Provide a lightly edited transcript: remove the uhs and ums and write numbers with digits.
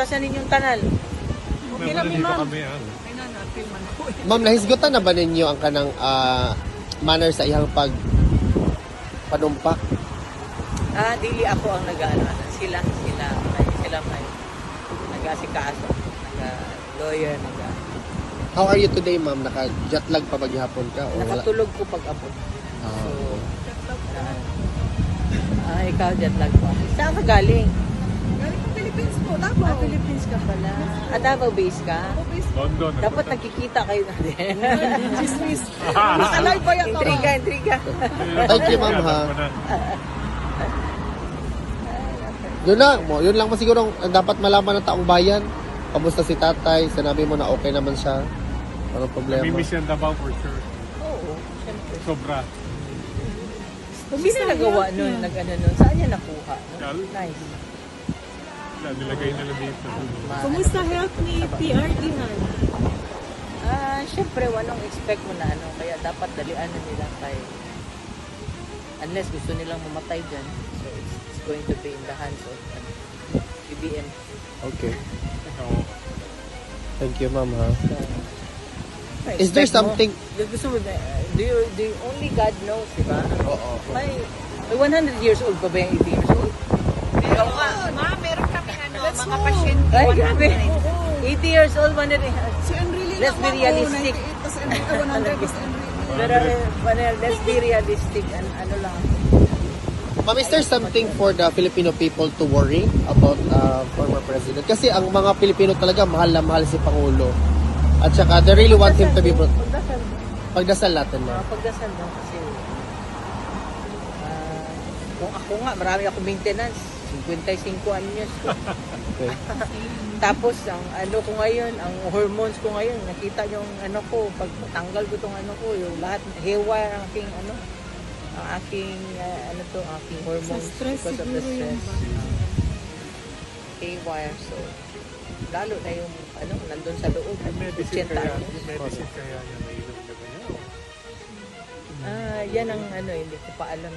sa ninyong tanan. Okay lang mi ma'am. Ma'am, nahisgutan na ba ninyo ang kanang manner sa iyang panumpa? Dili ako ang nag-ano. Sila may nag-asikaso, nag-lawyer, How are you today, ma'am? Naka-jetlag pa ba gihapon ka? O wala? nakatulog ko pag-abot. Ah. So, ikaw jetlag mo. Saan ka galing? Galing sa Philippines po, Davao. Philippines ka pala. Davao base ka? London. Dapat nagkikita kayo natin. Chismis. Naka-live ba yan? Intriga. Thank you, ma'am, ha? Yun lang mo siguro ang dapat malaman ng taong bayan. Kamusta si tatay? Sinabi mo na okay naman siya. Walang problema. Namimiss yan Davao for sure. Oo, syempre. Sobra. Sino nagawa nun? Nag-ano nun? Saan niya nakuha? Kal? Nice. Nilagay nila dito. Kumusta health ni PRD Han? Syempre, walang expect mo na ano. Kaya dapat dalian na nila kay unless gusto nilang mamatay dyan. So, it's going to be in the hands of BBM. Okay. Oo. Thank you, ma'am, ha? May Is there expect mo? something... Gusto mo, do you only God knows, di ba? Oo. May 100 years old pa ba yung 80 years old? Pero meron kami mga pasyente. Ay, grabe. 80 years old, 100. Si Enrile Let's be realistic. 98, tas 100 tas Enrile. Pero, let's be realistic. Ano lang. Ma'am, is there something for the Filipino people to worry about former president? Kasi ang mga Pilipino talaga mahal na mahal si Pangulo. At saka, they really want him to be... Pagdasal. Pagdasal natin, ma'am. Pagdasal lang kasi. Kung ako nga, marami ako maintenance. 55 anyos ko. Okay. Tapos, ang ano ko ngayon, ang hormones ko ngayon, nakita yung ano ko, pag tanggal ko tong ano ko, yung lahat, haywire ang aking ano, ang aking, aking hormones. Sa stress because of the siguro stress. yun. Haywire, so, lalo na yung, ano, nandun sa loob, Yung medicine 80 kaya, anyos. yung medicine kaya niya nainom ka ba niya? Yan ang ano, hindi ko pa alam.